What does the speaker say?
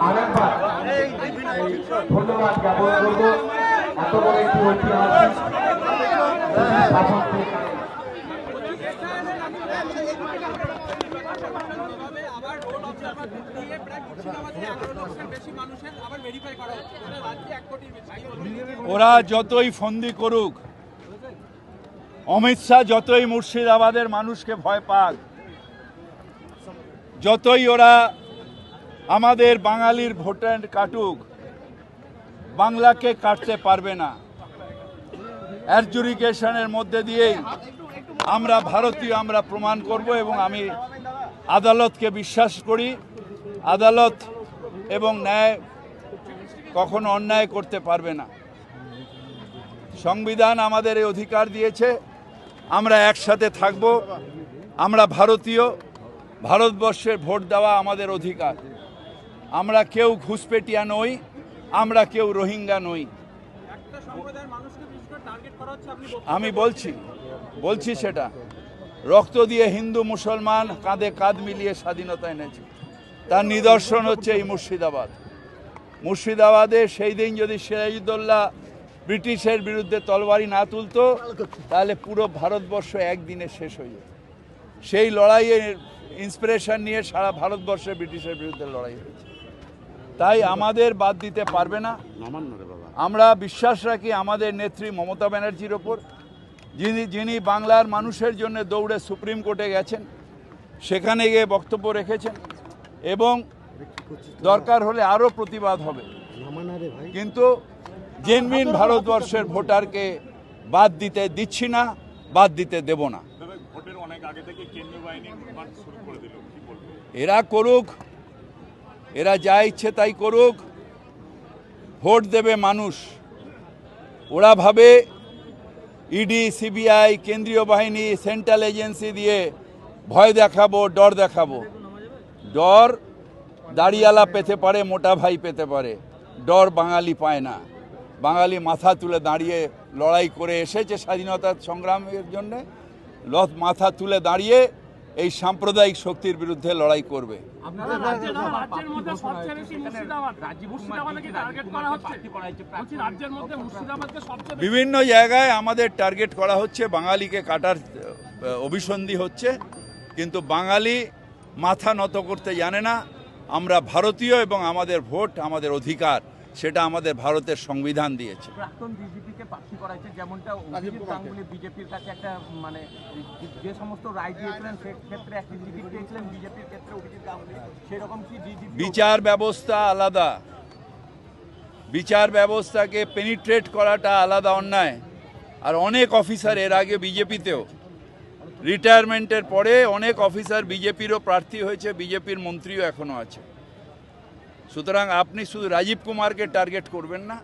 আরেকবার ধন্যবাদ জ্ঞাপন করব এত বড় একটি ঐতিহাসিক শাসনকে। ওরা যতই ফন্দি করুক, অমিত শাহ যতই মুর্শিদাবাদের মানুষকে ভয় পাক, যতই ওরা আমাদের বাঙালির ভোটার কাটুক, বাংলাকে কাটতে পারবে না। অ্যাডজুডিকেশনের মধ্যে দিয়েই আমরা ভারতীয় আমরা প্রমাণ করব এবং আমি আদালতকে বিশ্বাস করি। আদালত এবং ন্যায় কখনো অন্যায় করতে পারবে না। সংবিধান আমাদের এই অধিকার দিয়েছে, আমরা একসাথে থাকব। আমরা ভারতীয়, ভারতবর্ষের ভোট দেওয়া আমাদের অধিকার। আমরা কেউ ঘুষপেটিয়া নই, আমরা কেউ রোহিঙ্গা নই। আমি বলছি সেটা রক্ত দিয়ে হিন্দু মুসলমান কাঁধে কাঁধ মিলিয়ে স্বাধীনতা এনেছে। তার নিদর্শন হচ্ছে এই মুর্শিদাবাদ। মুর্শিদাবাদে সেই দিন যদি সিরাজউদ্দৌলা ব্রিটিশের বিরুদ্ধে তলবারি না তুলতো, তাহলে পুরো ভারতবর্ষ একদিনে শেষ হয়ে যেত। সেই লড়াইয়ের ইন্সপিরেশন নিয়ে সারা ভারতবর্ষে ব্রিটিশের বিরুদ্ধে লড়াই হয়েছে। তাই আমাদের বাদ দিতে পারবে না। আমরা বিশ্বাস রাখি আমাদের নেত্রী মমতা ব্যানার্জির ওপর, যিনি বাংলার মানুষের জন্য দৌড়ে সুপ্রিম কোর্টে গেছেন, সেখানে গিয়ে বক্তব্য রেখেছেন এবং দরকার হলে আরও প্রতিবাদ হবে। কিন্তু জেনুইন ভারতবর্ষের ভোটারকে বাদ দিতে দিচ্ছি না, বাদ দিতে দেব না। এরা করুক, এরা যা ইচ্ছে তাই করুক, ভোট দেবে মানুষ। ওরা ভাবে ইডি, সিবিআই, কেন্দ্রীয় বাহিনী, সেন্ট্রাল এজেন্সি দিয়ে ভয় দেখাবো, ডর দেখাবো। ডর দাড়িওয়ালা পেতে পারে, মোটা ভাই পেতে পারে, ডর বাঙালি পায় না। বাঙালি মাথা তুলে দাঁড়িয়ে লড়াই করে এসেছে স্বাধীনতার সংগ্রামের জন্যে। মাথা তুলে দাঁড়িয়ে এই সাম্প্রদায়িক শক্তির বিরুদ্ধে লড়াই করবে। বিভিন্ন জায়গায় আমাদের টার্গেট করা হচ্ছে, বাঙালিকে কাটার অভিসন্ধি হচ্ছে, কিন্তু বাঙালি মাথা নত করতে জানে না। আমরা ভারতীয় এবং আমাদের ভোট আমাদের অধিকার, সেটা আমাদের ভারতের সংবিধান দিয়েছে। প্রাক্তন ডিজিপিকে প্রার্থী করাইছে, যেমনটা অভিজিৎ গাঙ্গুলি বিজেপির কাছে একটা মানে যে সমস্ত রায় দিয়েছিলেন সেক্ষেত্রে একটি টিকিট পেয়েছিলেন, বিজেপির ক্ষেত্রে অভিজিৎ গাঙ্গুলি, সেরকম কি বিচার ব্যবস্থা আলাদা, বিচার ব্যবস্থাকে পেনিট্রেট করাটা আলাদা অন্যায়। আর অনেক অফিসার এর আগে বিজেপিতেও রিটায়ারমেন্টের পরে অনেক অফিসার বিজেপিরও প্রার্থী হয়েছে, বিজেপির মন্ত্রীও এখনো আছে। সুতরাং আপনি শুধু রাজীব কুমারকে টার্গেট করবেন না।